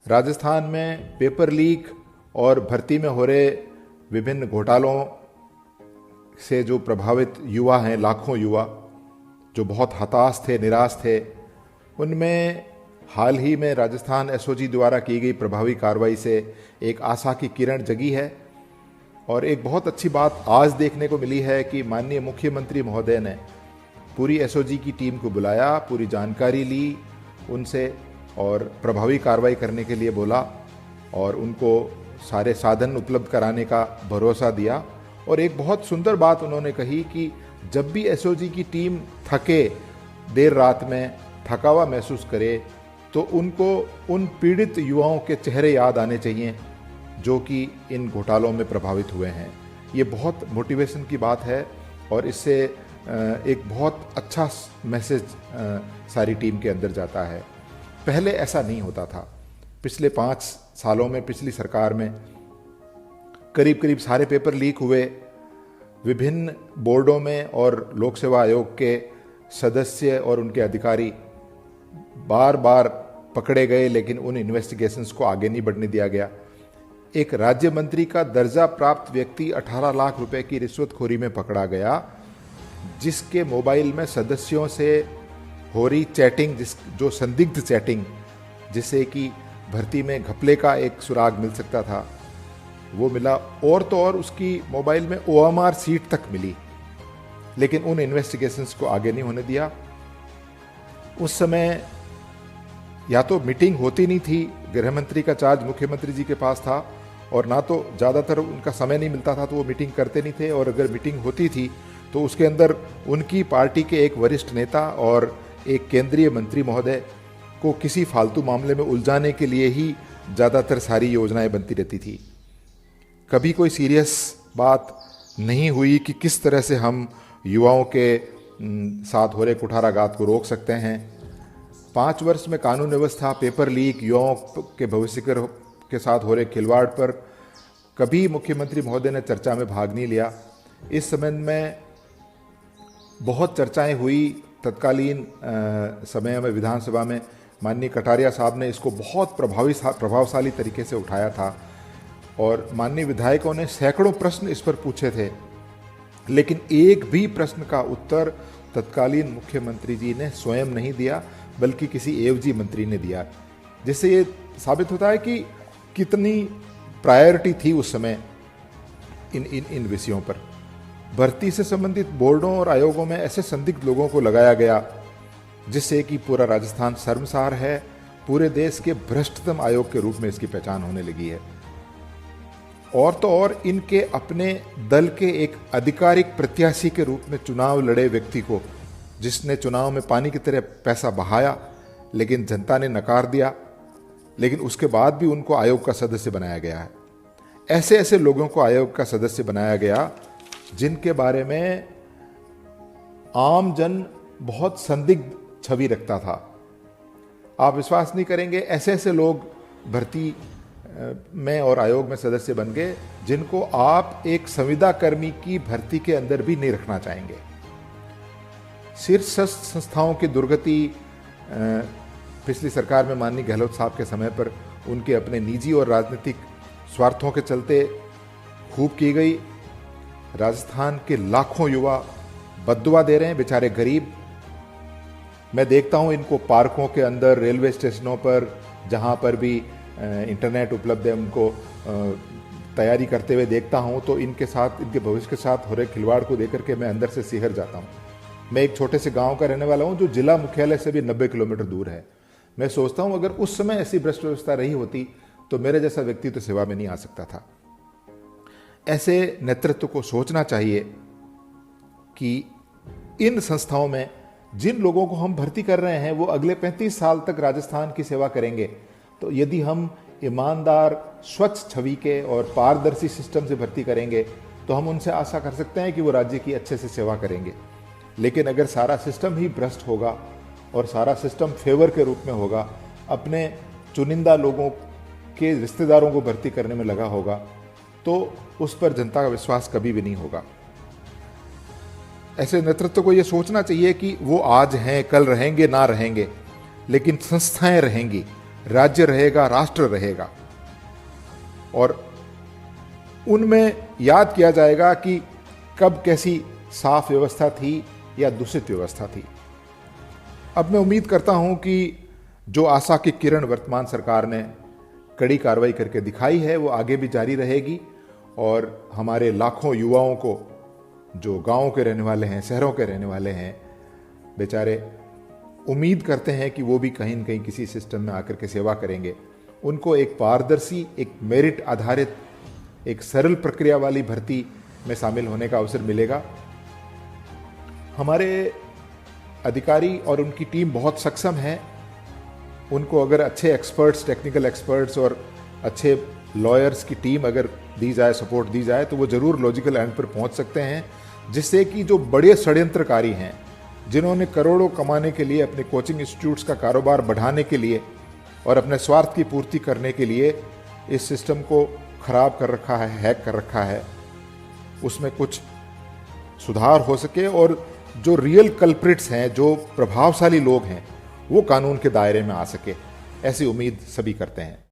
राजस्थान में paper leak और भर्ती में हो रहे विभिन्न घोटालों से जो प्रभावित युवा हैं, लाखों युवा जो बहुत हताश थे, निराश थे, उनमें हाल ही में राजस्थान एसओजी द्वारा की गई प्रभावी कार्रवाई से एक आशा की किरण जगी है। और एक बहुत अच्छी बात आज देखने को मिली है कि माननीय मुख्यमंत्री महोदय ने पूरी एसओजी की टीम को बुलाया, पूरी जानकारी ली उनसे और प्रभावी कार्रवाई करने के लिए बोला और उनको सारे साधन उपलब्ध कराने का भरोसा दिया। और एक बहुत सुंदर बात उन्होंने कही कि जब भी एसओजी की टीम थके, देर रात में थकावा महसूस करे, तो उनको उन पीड़ित युवाओं के चेहरे याद आने चाहिए जो कि इन घोटालों में प्रभावित हुए हैं। ये बहुत मोटिवेशन की बात है और इससे एक बहुत अच्छा मैसेज सारी टीम के अंदर जाता है। पहले ऐसा नहीं होता था। पिछले 5 सालों में, पिछली सरकार में करीब करीब सारे पेपर लीक हुए। विभिन्न बोर्डों में और लोक सेवा आयोग के सदस्य और उनके अधिकारी बार बार पकड़े गए, लेकिन उन इन्वेस्टिगेशंस को आगे नहीं बढ़ने दिया गया। एक राज्य मंत्री का दर्जा प्राप्त व्यक्ति 18 लाख रुपए की रिश्वतखोरी में पकड़ा गया, जिसके मोबाइल में सदस्यों से हो रही चैटिंग, जो संदिग्ध चैटिंग, जिससे कि भर्ती में घपले का एक सुराग मिल सकता था, वो मिला। और तो और उसकी मोबाइल में ओएमआर सीट तक मिली, लेकिन उन इन्वेस्टिगेशंस को आगे नहीं होने दिया। उस समय या तो मीटिंग होती नहीं थी, गृह मंत्री का चार्ज मुख्यमंत्री जी के पास था, और ना तो ज़्यादातर उनका समय नहीं मिलता था तो वो मीटिंग करते नहीं थे, और अगर मीटिंग होती थी तो उसके अंदर उनकी पार्टी के एक वरिष्ठ नेता और एक केंद्रीय मंत्री महोदय को किसी फालतू मामले में उलझाने के लिए ही ज़्यादातर सारी योजनाएं बनती रहती थी। कभी कोई सीरियस बात नहीं हुई कि किस तरह से हम युवाओं के साथ हो रहे कुठाराघात को रोक सकते हैं। 5 वर्ष में कानून व्यवस्था, पेपर लीक, युवाओं के भविष्य के साथ हो रहे खिलवाड़ पर कभी मुख्यमंत्री महोदय ने चर्चा में भाग नहीं लिया। इस संबंध में बहुत चर्चाएं हुई। तत्कालीन समय में विधानसभा में माननीय कटारिया साहब ने इसको बहुत प्रभावशाली तरीके से उठाया था और माननीय विधायकों ने सैकड़ों प्रश्न इस पर पूछे थे, लेकिन एक भी प्रश्न का उत्तर तत्कालीन मुख्यमंत्री जी ने स्वयं नहीं दिया, बल्कि किसी एवजी मंत्री ने दिया, जिससे ये साबित होता है कि कितनी प्रायोरिटी थी उस समय इन विषयों पर। भर्ती से संबंधित बोर्डों और आयोगों में ऐसे संदिग्ध लोगों को लगाया गया जिससे कि पूरा राजस्थान शर्मसार है। पूरे देश के भ्रष्टतम आयोग के रूप में इसकी पहचान होने लगी है। और तो और इनके अपने दल के एक आधिकारिक प्रत्याशी के रूप में चुनाव लड़े व्यक्ति को, जिसने चुनाव में पानी की तरह पैसा बहाया, लेकिन जनता ने नकार दिया, लेकिन उसके बाद भी उनको आयोग का सदस्य बनाया गया है। ऐसे ऐसे लोगों को आयोग का सदस्य बनाया गया जिनके बारे में आम जन बहुत संदिग्ध छवि रखता था। आप विश्वास नहीं करेंगे, ऐसे ऐसे लोग भर्ती में और आयोग में सदस्य बन गए जिनको आप एक संविदा कर्मी की भर्ती के अंदर भी नहीं रखना चाहेंगे। शीर्ष संस्थाओं की दुर्गति पिछली सरकार में माननीय गहलोत साहब के समय पर उनके अपने निजी और राजनीतिक स्वार्थों के चलते खूब की गई। राजस्थान के लाखों युवा बद्दुआ दे रहे हैं, बेचारे गरीब। मैं देखता हूं इनको पार्कों के अंदर, रेलवे स्टेशनों पर, जहां पर भी इंटरनेट उपलब्ध है, उनको तैयारी करते हुए देखता हूं, तो इनके साथ, इनके भविष्य के साथ हो रहे खिलवाड़ को देख करके मैं अंदर से सिहर जाता हूं। मैं एक छोटे से गांव का रहने वाला हूं जो जिला मुख्यालय से भी 90 किलोमीटर दूर है। मैं सोचता हूं अगर उस समय ऐसी भ्रष्ट व्यवस्था रही होती तो मेरे जैसा व्यक्ति तो सेवा में नहीं आ सकता था। ऐसे नेतृत्व को सोचना चाहिए कि इन संस्थाओं में जिन लोगों को हम भर्ती कर रहे हैं वो अगले 35 साल तक राजस्थान की सेवा करेंगे। तो यदि हम ईमानदार, स्वच्छ छवि के और पारदर्शी सिस्टम से भर्ती करेंगे तो हम उनसे आशा कर सकते हैं कि वो राज्य की अच्छे से सेवा करेंगे। लेकिन अगर सारा सिस्टम ही भ्रष्ट होगा और सारा सिस्टम फेवर के रूप में होगा, अपने चुनिंदा लोगों के रिश्तेदारों को भर्ती करने में लगा होगा, तो उस पर जनता का विश्वास कभी भी नहीं होगा। ऐसे नेतृत्व को ये सोचना चाहिए कि वो आज हैं, कल रहेंगे, ना रहेंगे, लेकिन संस्थाएं रहेंगी। राज्य रहेगा, राष्ट्र रहेगा, और उनमें याद किया जाएगा कि कब कैसी साफ व्यवस्था थी या दूषित व्यवस्था थी। अब मैं उम्मीद करता हूं कि जो आशा की किरण वर्तमान सरकार ने कड़ी कार्रवाई करके दिखाई है वो आगे भी जारी रहेगी, और हमारे लाखों युवाओं को, जो गांवों के रहने वाले हैं, शहरों के रहने वाले हैं, बेचारे उम्मीद करते हैं कि वो भी कहीं न कहीं किसी सिस्टम में आकर के सेवा करेंगे, उनको एक पारदर्शी, एक मेरिट आधारित, एक सरल प्रक्रिया वाली भर्ती में शामिल होने का अवसर मिलेगा। हमारे अधिकारी और उनकी टीम बहुत सक्षम है। उनको अगर अच्छे एक्सपर्ट्स, टेक्निकल एक्सपर्ट्स और अच्छे लॉयर्स की टीम अगर दी जाए, सपोर्ट दी जाए, तो वो जरूर लॉजिकल एंड पर पहुंच सकते हैं, जिससे कि जो बड़े षड्यंत्रकारी हैं, जिन्होंने करोड़ों कमाने के लिए, अपने कोचिंग इंस्टीट्यूट्स का कारोबार बढ़ाने के लिए और अपने स्वार्थ की पूर्ति करने के लिए इस सिस्टम को खराब कर रखा है, हैक कर रखा है, उसमें कुछ सुधार हो सके और जो रियल कल्प्रिट्स हैं, जो प्रभावशाली लोग हैं, वो कानून के दायरे में आ सके, ऐसी उम्मीद सभी करते हैं।